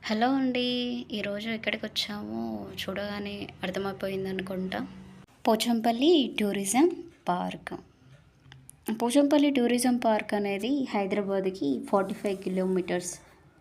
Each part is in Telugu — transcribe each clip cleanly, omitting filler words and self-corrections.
హలో అండి. ఈరోజు ఎక్కడికొచ్చామో చూడగానే అర్థమైపోయిందనుకుంటా. Pochampally tourism park. Pochampally tourism park అనేది హైదరాబాద్‌కి 45 కిలోమీటర్స్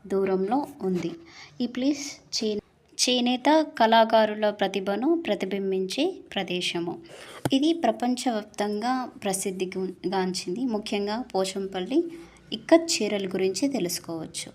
దూరంలో ఉంది. ఈ ప్లేస్ చేనేత కళాకారుల ప్రతిభను ప్రతిబింబించే ప్రదేశము. ఇది ప్రపంచవ్యాప్తంగా గాంచింది. ముఖ్యంగా పోచంపల్లి ఇక్కత్ చీరల గురించి తెలుసుకోవచ్చు.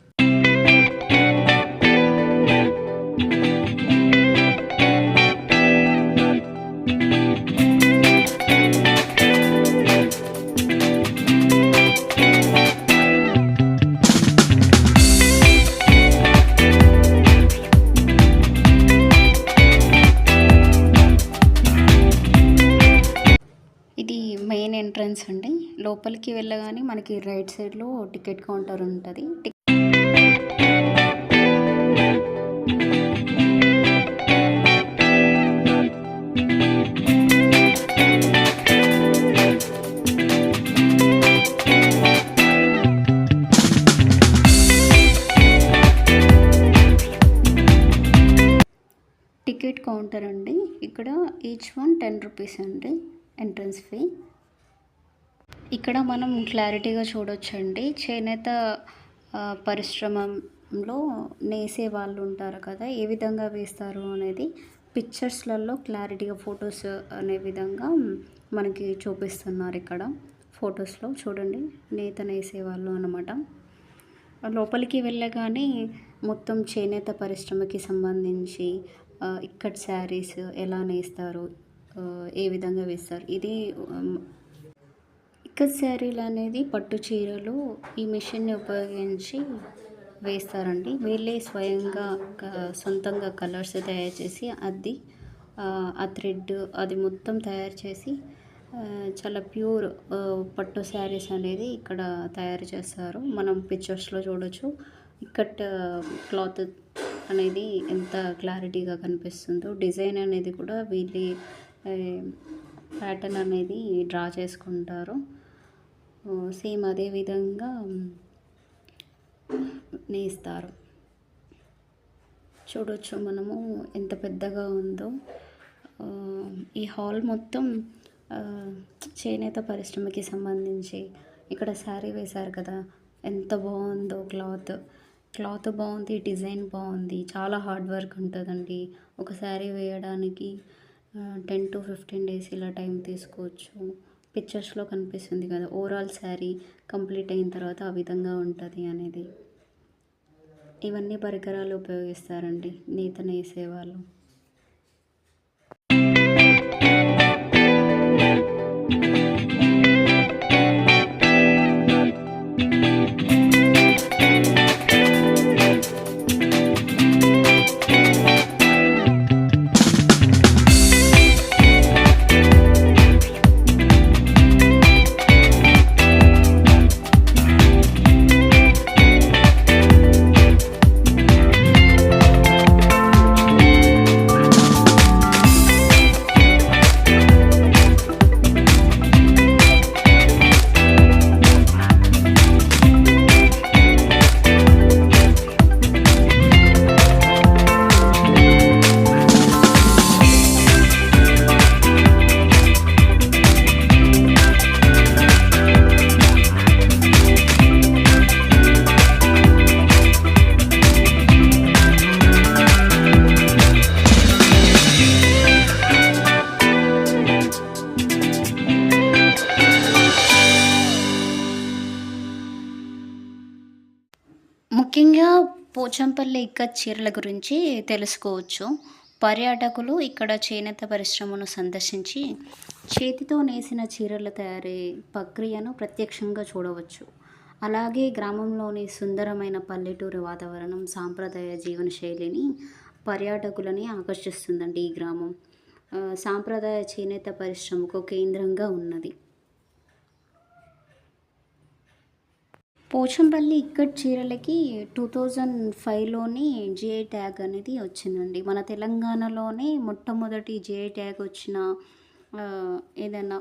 ఇది మెయిన్ ఎంట్రన్స్ అండి. లోపలికి వెళ్ళగానే మనకి రైట్ సైడ్‌లో టికెట్ కౌంటర్ ఉంటది. టికెట్ కౌంటర్ అండి. ఇక్కడ ఈచ్ వన్ 10 రూపీస్ అండి ఎంట్రన్స్ ఫీ. ఇక్కడ మనం క్లారిటీగా చూడొచ్చండి. చేనేత పరిశ్రమలో నేసే వాళ్ళు ఉంటారు కదా! ఏ విధంగా వేస్తారు అనేది పిక్చర్స్‌లలో క్లారిటీగా ఫొటోస్ అనే విధంగా మనకి చూపిస్తున్నారు ఇక్కడ. ఫొటోస్‌లో చూడండి. నేత నేసేవాళ్ళు అనమాట. లోపలికి వెళ్ళగానే మొత్తం చేనేత పరిశ్రమకి సంబంధించి ఇక్కట్ శారీస్ ఎలా నేస్తారు, ఏ విధంగా వేస్తారు. ఇది ఇక్కత్ శారీలు అనేది పట్టు చీరలు ఈ మిషన్‌ని ఉపయోగించి వేస్తారండి. వీళ్ళే స్వయంగా సొంతంగా కలర్స్ తయారు చేసి ఆ థ్రెడ్ అది మొత్తం తయారు చేసి చాలా ప్యూర్ పట్టు శారీస్ అనేది ఇక్కడ తయారు చేస్తారు. మనం పిక్చర్స్‌లో చూడొచ్చు. ఇక్కట్ క్లాత్ అనేది ఎంత క్లారిటీగా కనిపిస్తుందో. డిజైన్ అనేది కూడా వీళ్ళే ప్యాటర్న్ అనేది డ్రా చేసుకుంటారు. సేమ్ అదే విధంగా నేస్తారు. చూడొచ్చు మనము ఎంత పెద్దగా ఉందో. ఈ హాల్ మొత్తం చేనేత పరిశ్రమకి సంబంధించి ఇక్కడ శారీ వేశారు కదా! ఎంత బాగుందో క్లాత్ బాగుంది, డిజైన్ బాగుంది. చాలా హార్డ్ వర్క్ ఉంటుందండి. ఒక శారీ వేయడానికి 10-15 డేస్ ఇలా టైం తీసుకోవచ్చు. పిక్చర్స్‌లో కనిపిస్తుంది కదా! ఓవరాల్ శారీ కంప్లీట్ అయిన తర్వాత ఆ విధంగా ఉంటుంది అనేది. ఇవన్నీ పరికరాలు ఉపయోగిస్తారండి నేత నేసేవాళ్ళు. ముఖ్యంగా పోచంపల్లి ఇక్కత్ చీరల గురించి తెలుసుకోవచ్చు. పర్యాటకులు ఇక్కడ చేనేత పరిశ్రమను సందర్శించి చేతితో నేసిన చీరల తయారీ ప్రక్రియను ప్రత్యక్షంగా చూడవచ్చు. అలాగే గ్రామంలోని సుందరమైన పల్లెటూరు వాతావరణం, సాంప్రదాయ జీవనశైలిని పర్యాటకులని ఆకర్షిస్తుందండి ఈ గ్రామం. సాంప్రదాయ చేనేత పరిశ్రమకు కేంద్రంగా ఉన్నది. పోచంపల్లి ఇక్కట్ చీరలకి 2005లోని జిఐ ట్యాగ్ అనేది వచ్చిందండి. మన తెలంగాణలోనే మొట్టమొదటి జిఐ ట్యాగ్ వచ్చిన ఏదైనా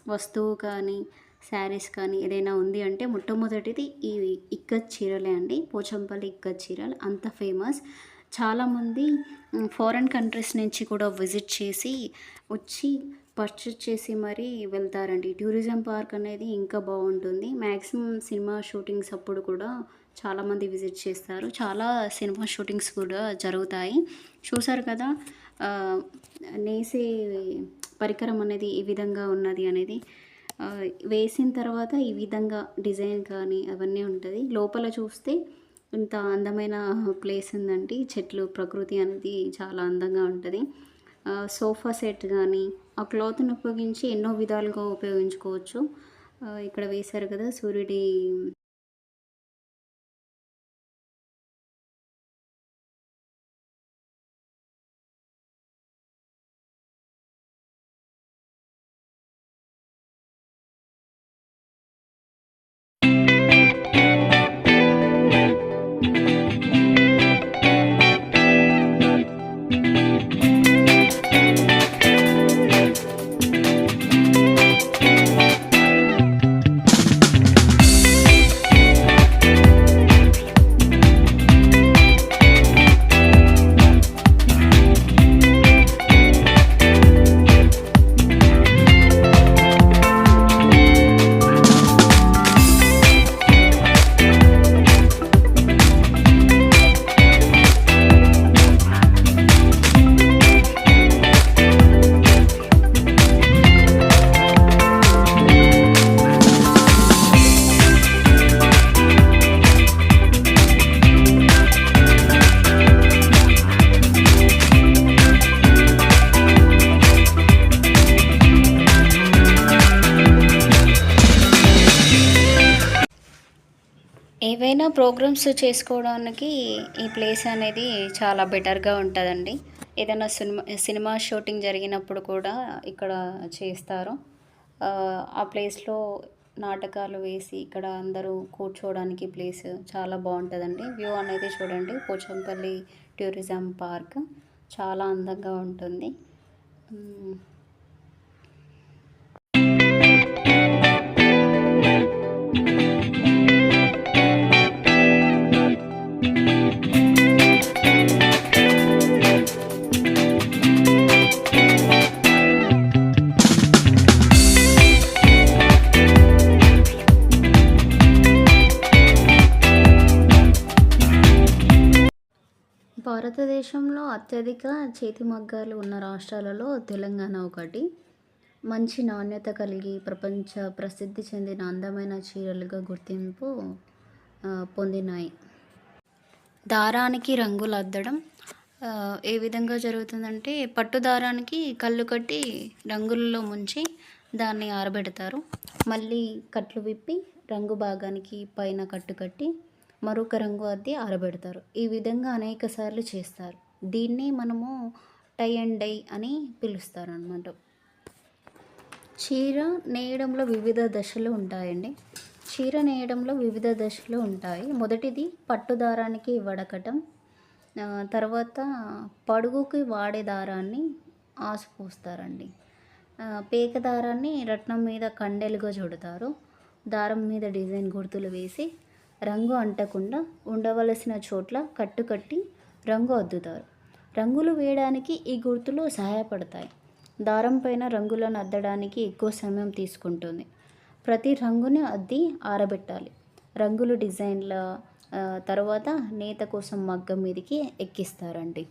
వస్తువు కానీ, శారీస్ కానీ ఏదైనా ఉంది అంటే మొట్టమొదటిది ఈ ఇక్కత్ చీరలే అండి. పోచంపల్లి ఇక్కత్ చీరలు అంత ఫేమస్. చాలామంది ఫారెన్ కంట్రీస్ నుంచి కూడా విజిట్ చేసి వచ్చి పర్చేస్ చేసి మరీ వెళ్తారండి. టూరిజం పార్క్ అనేది ఇంకా బాగుంటుంది. మ్యాక్సిమం సినిమా షూటింగ్స్ అప్పుడు కూడా చాలామంది విజిట్ చేస్తారు. చాలా సినిమా షూటింగ్స్ కూడా జరుగుతాయి. చూసారు కదా నేసే పరికరం అనేది ఈ విధంగా ఉన్నది అనేది. వేసిన తర్వాత ఈ విధంగా డిజైన్ కానీ అవన్నీ ఉంటుంది. లోపల చూస్తే ఇంత అందమైన ప్లేస్ ఉందండి. చెట్లు ప్రకృతి అనేది చాలా అందంగా ఉంటుంది. సోఫా సెట్ కానీ ఆ క్లాత్ని ఉపయోగించి ఎన్నో విధాలుగా ఉపయోగించుకోవచ్చు. ఇక్కడ వేశారు కదా సూర్యుడి ఏవైనా ప్రోగ్రామ్స్ చేసుకోవడానికి ఈ ప్లేస్ అనేది చాలా బెటర్గా ఉంటుందండి. ఏదైనా సినిమా షూటింగ్ జరిగినప్పుడు కూడా ఇక్కడ చేస్తారు. ఆ ప్లేస్లో నాటకాలు వేసి ఇక్కడ అందరూ కూర్చోవడానికి ప్లేస్ చాలా బాగుంటుందండి. వ్యూ అనేది చూడండి. పోచంపల్లి టూరిజం పార్క్ చాలా అందంగా ఉంటుంది. భారతదేశంలో అత్యధిక చేతి మగ్గాలు ఉన్న రాష్ట్రాలలో తెలంగాణ ఒకటి. మంచి నాణ్యత కలిగి ప్రపంచ ప్రసిద్ధి చెందిన అందమైన చీరలుగా గుర్తింపు పొందినాయి. దారానికి రంగులు అద్దడం ఏ విధంగా జరుగుతుందంటే పట్టు దారానికి కళ్ళు కట్టి రంగులలో ముంచి దాన్ని ఆరబెడతారు. మళ్ళీ కట్లు విప్పి రంగు భాగానికి పైన కట్టు కట్టి మరొక రంగు అద్ది ఆరబెడతారు. ఈ విధంగా అనేక సార్లు చేస్తారు. దీన్ని మనము టై అండ్ డై అని పిలుస్తారు అన్నమాట. చీర నేయడంలో వివిధ దశలు ఉంటాయండి. చీర నేయడంలో వివిధ దశలు ఉంటాయి. మొదటిది పట్టు దారానికి వడకటం, తర్వాత పడుగుకి వాడే దారాన్ని ఆసుపోస్తారండి. పేక దారాన్ని రత్నం మీద కండెలుగా చుడతారు. దారం మీద డిజైన్ గుర్తులు వేసి రంగు అంటకుండా ఉండవలసిన చోట్ల కట్టుకట్టి రంగు అద్దుతారు. రంగులు వేయడానికి ఈ గుర్తులు సహాయపడతాయి. దారం పైన రంగులను అద్దడానికి ఎక్కువ సమయం తీసుకుంటుంది. ప్రతి రంగుని అద్ది ఆరబెట్టాలి. రంగులు డిజైన్ల తర్వాత నేత కోసం మగ్గం మీదకి ఎక్కిస్తారండి.